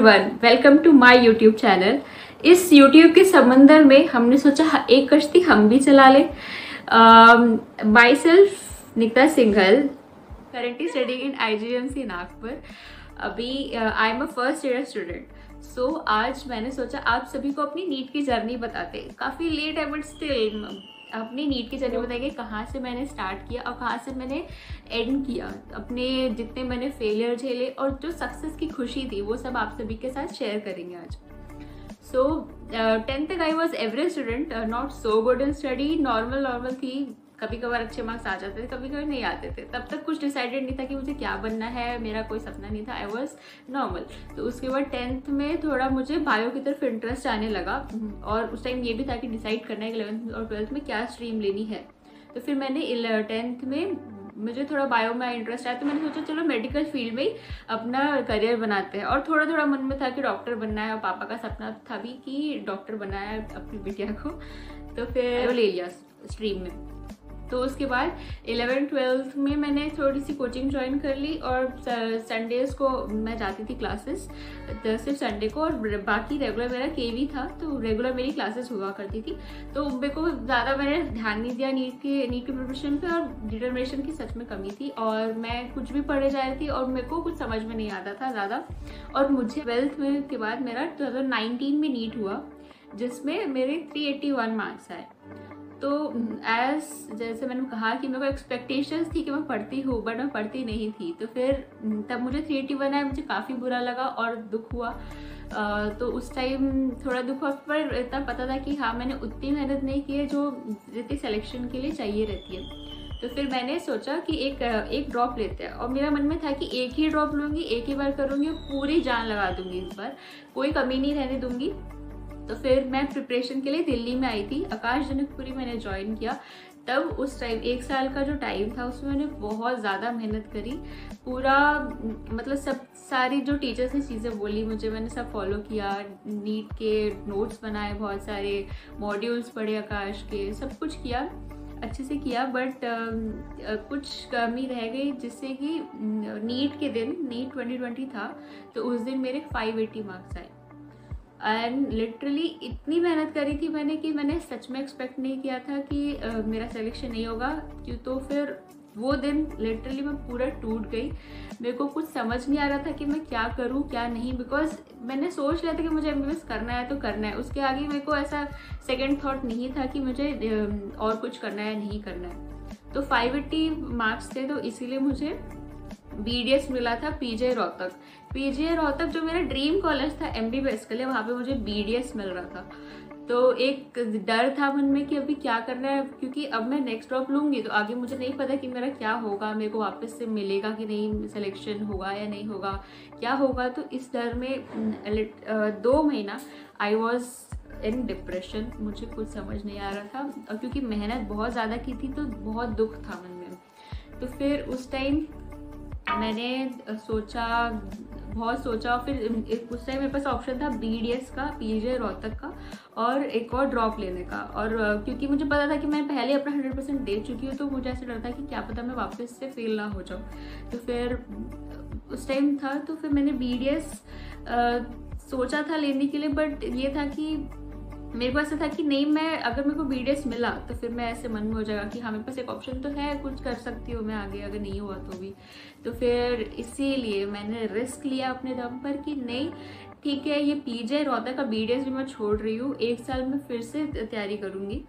Everyone, welcome to my YouTube channel. इस YouTube के समंदर में हमने सोचा एक कश्ती हम भी चला ले। Myself Nikita Singhal, currently studying in IGMC Nagpur. अभी I am a first year student. So आज मैंने सोचा आप सभी को अपनी नीट की जर्नी बताते। काफ़ी लेट है बट स्टिल अपनी नीट की जर्नी बताएंगे, कहाँ से मैंने स्टार्ट किया और कहाँ से मैंने एंड किया, अपने जितने मैंने फेलियर झेले और जो सक्सेस की खुशी थी वो सब आप सभी के साथ शेयर करेंगे आज। सो 10th तक I was average student, not so good in study. Normal थी, कभी कभार अच्छे मार्क्स आ जाते थे, कभी कभी नहीं आते थे। तब तक कुछ डिसाइडेड नहीं था कि मुझे क्या बनना है, मेरा कोई सपना नहीं था। I was normal. तो उसके बाद 10th में थोड़ा मुझे बायो की तरफ इंटरेस्ट आने लगा और उस टाइम ये भी था कि डिसाइड करना है कि 11th और 12th में क्या स्ट्रीम लेनी है। तो फिर मैंने 10th में मुझे थोड़ा बायो में इंटरेस्ट आया, तो मैंने सोचा चलो मेडिकल फील्ड में ही अपना करियर बनाते हैं। और थोड़ा थोड़ा मन में था कि डॉक्टर बनना है और पापा का सपना था भी कि डॉक्टर बनाया है अपनी बिटिया को। तो फिर ले लिया स्ट्रीम में। तो उसके बाद 11th-12th में मैंने थोड़ी सी कोचिंग ज्वाइन कर ली और संडेज़ को मैं जाती थी क्लासेस, सिर्फ संडे को, और बाकी रेगुलर मेरा केवी था तो रेगुलर मेरी क्लासेस हुआ करती थी। तो मेरे को ज़्यादा मैंने ध्यान नहीं दिया नीट की प्रिपरेशन पे, और डिटर्मिनेशन की सच में कमी थी और मैं कुछ भी पढ़े जा रही थी और मेरे को कुछ समझ में नहीं आता था ज़्यादा। और मुझे 12th में के बाद मेरा 2019 में नीट हुआ जिसमें मेरे 381 मार्क्स आए। तो जैसे मैंने कहा कि मेरे को एक्सपेक्टेशंस थी कि मैं पढ़ती हूँ बट मैं पढ़ती नहीं थी। तो फिर तब मुझे 381 आया, मुझे काफ़ी बुरा लगा और दुख हुआ। तो उस टाइम थोड़ा दुख हुआ, पर इतना पता था कि हाँ मैंने उतनी मेहनत नहीं की है जो जितनी सिलेक्शन के लिए चाहिए रहती है। तो फिर मैंने सोचा कि एक ड्रॉप लेते हैं, और मेरा मन में था कि एक ही ड्रॉप लूँगी, एक ही बार करूँगी, पूरी जान लगा दूँगी, इस बार कोई कमी नहीं रहने दूँगी। तो फिर मैं प्रिपरेशन के लिए दिल्ली में आई थी, आकाश जनकपुरी मैंने ज्वाइन किया। तब उस टाइम 1 साल का जो टाइम था उसमें मैंने बहुत ज़्यादा मेहनत करी। पूरा मतलब सब सारी जो टीचर्स ने चीज़ें बोली मुझे, मैंने सब फॉलो किया। नीट के नोट्स बनाए, बहुत सारे मॉड्यूल्स पढ़े आकाश के, सब कुछ किया, अच्छे से किया। बट कुछ कमी रह गई जिससे कि नीट के दिन, नीट 2020 था, तो उस दिन मेरे 580 मार्क्स आए। एंड लिटरली इतनी मेहनत करी थी मैंने कि मैंने सच में एक्सपेक्ट नहीं किया था कि मेरा सिलेक्शन नहीं होगा। क्यों, तो फिर वो दिन लिटरली मैं पूरा टूट गई। मेरे को कुछ समझ नहीं आ रहा था कि मैं क्या करूं क्या नहीं, बिकॉज मैंने सोच लिया था कि मुझे MBBS करना है तो करना है। उसके आगे मेरे को ऐसा सेकेंड थॉट नहीं था कि मुझे और कुछ करना है नहीं करना है। तो 580 मार्क्स थे, तो इसीलिए मुझे BDS मिला था PJ रोहतक जो मेरा ड्रीम कॉलेज था MBBS के लिए, वहाँ पे मुझे BDS मिल रहा था। तो एक डर था मन में कि अभी क्या करना है, क्योंकि अब मैं नेक्स्ट ड्रॉप लूँगी तो आगे मुझे नहीं पता कि मेरा क्या होगा, मेरे को वापस से मिलेगा कि नहीं, सिलेक्शन होगा या नहीं होगा, क्या होगा। तो इस डर में 2 महीना आई वॉज इन डिप्रेशन, मुझे कुछ समझ नहीं आ रहा था। और क्योंकि मेहनत बहुत ज़्यादा की थी तो बहुत दुख था मन में। तो फिर उस टाइम मैंने बहुत सोचा, फिर उस टाइम मेरे पास ऑप्शन था BDS का, PJ रोहतक का, और एक और ड्रॉप लेने का। और क्योंकि मुझे पता था कि मैं पहले अपना 100% दे चुकी हूँ, तो मुझे ऐसा डर था कि क्या पता मैं वापस से फेल ना हो जाऊँ। तो फिर उस टाइम था, तो फिर मैंने BDS सोचा था लेने के लिए। बट ये था कि मेरे को ऐसा था कि नहीं, मैं अगर मेरे को BDS मिला तो फिर मैं ऐसे मन में हो जाएगा कि हाँ मेरे पास एक ऑप्शन तो है, कुछ कर सकती हूँ मैं आगे, अगर नहीं हुआ तो भी। तो फिर इसीलिए मैंने रिस्क लिया अपने दम पर कि नहीं ठीक है, ये PJ रोहतक का BDS भी मैं छोड़ रही हूँ, 1 साल में फिर से तैयारी करूँगी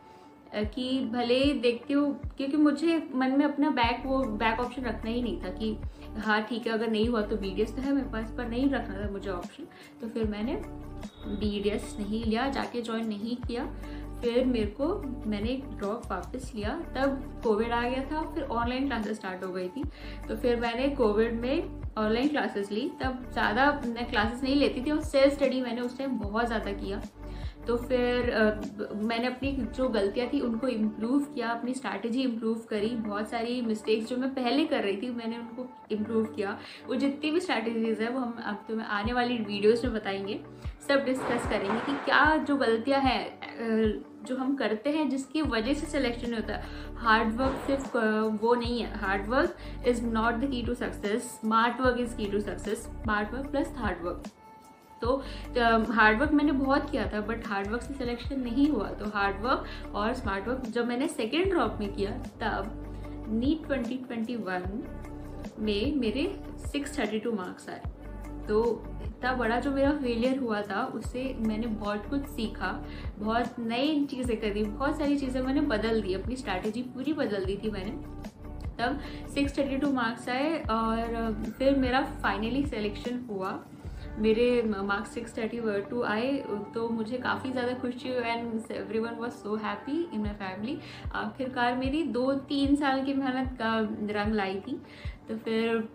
कि भले ही देखती हूँ। क्योंकि मुझे मन में अपना बैक ऑप्शन रखना ही नहीं था कि हाँ ठीक है अगर नहीं हुआ तो BDS तो है मेरे पास, पर नहीं रखना था मुझे ऑप्शन। तो फिर मैंने BDS नहीं लिया, जाके ज्वाइन नहीं किया। फिर मैंने ड्रॉप वापस लिया, तब कोविड आ गया था, फिर ऑनलाइन क्लासेस स्टार्ट हो गई थी। तो फिर मैंने कोविड में ऑनलाइन क्लासेस ली। तब ज़्यादा मैं क्लासेस नहीं लेती थी और सेल्फ स्टडी मैंने उस टाइम बहुत ज़्यादा किया। तो फिर मैंने अपनी जो गलतियाँ थी उनको इम्प्रूव किया, अपनी स्ट्रैटेजी इम्प्रूव करी। बहुत सारी मिस्टेक्स जो मैं पहले कर रही थी मैंने उनको इम्प्रूव किया। वो जितनी भी स्ट्रैटेजीज़ है वो हम अब तुम्हें आने वाली वीडियोज़ में बताएंगे, सब डिस्कस करेंगे कि क्या जो गलतियाँ हैं जो हम करते हैं जिसकी वजह से सिलेक्शन होता है। हार्ड वर्क सिर्फ वो नहीं है, hard work is not the key to success, smart work is key to success. Smart work plus hard work. तो हार्डवर्क मैंने बहुत किया था, बट हार्डवर्क से सिलेक्शन नहीं हुआ। तो हार्डवर्क और स्मार्ट वर्क जब मैंने सेकेंड ड्रॉप में किया, तब नीट 2021 में मेरे 632 मार्क्स आए। तो इतना बड़ा जो मेरा फेलियर हुआ था, उससे मैंने बहुत कुछ सीखा, बहुत नई चीज़ें करी, बहुत सारी चीज़ें मैंने बदल दी, अपनी स्ट्रैटेजी पूरी बदल दी थी मैंने। तब 632 मार्क्स आए और फिर मेरा फाइनली सिलेक्शन हुआ। मेरे मार्क्स 632 आए तो मुझे काफ़ी ज़्यादा खुशी हुई and everyone was so happy in my family. आखिरकार मेरी 2-3 साल की मेहनत का रंग लाई थी। तो फिर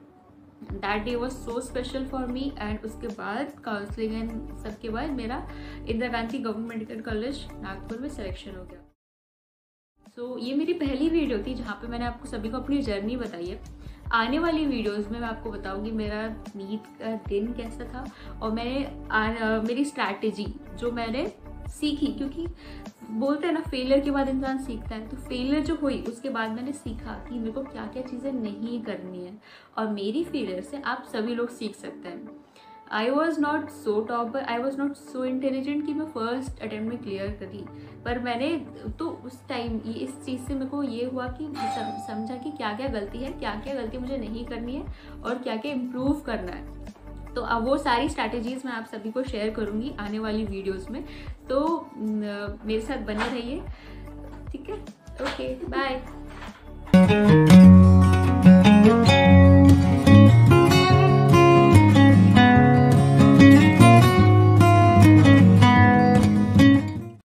that day was so special for me. And उसके बाद काउंसलिंग एंड सबके बाद मेरा Indira Gandhi government medical college Nagpur में सिलेक्शन हो गया। सो ये मेरी पहली वीडियो थी जहाँ पे मैंने आपको सभी को अपनी जर्नी बताई है। आने वाली वीडियोस में मैं आपको बताऊंगी मेरा नीट का दिन कैसा था और मैंने मेरी स्ट्रैटेजी जो मैंने सीखी, क्योंकि बोलते हैं ना फेलियर के बाद इंसान सीखता है। तो फेलियर जो हुई उसके बाद मैंने सीखा कि मेरे को क्या क्या चीज़ें नहीं करनी है, और मेरी फेलियर से आप सभी लोग सीख सकते हैं। I was not so topper, I was not so intelligent कि मैं फर्स्ट अटेम्प्ट में क्लियर करी, पर मैंने तो उस टाइम इस चीज़ से मेरे को ये हुआ कि समझा कि क्या क्या गलती है, क्या क्या गलती मुझे नहीं करनी है और क्या क्या इम्प्रूव करना है। तो अब वो सारी स्ट्रैटेजीज मैं आप सभी को शेयर करूँगी आने वाली वीडियोज़ में। तो मेरे साथ बने रहिए, ठीक है? Okay, bye.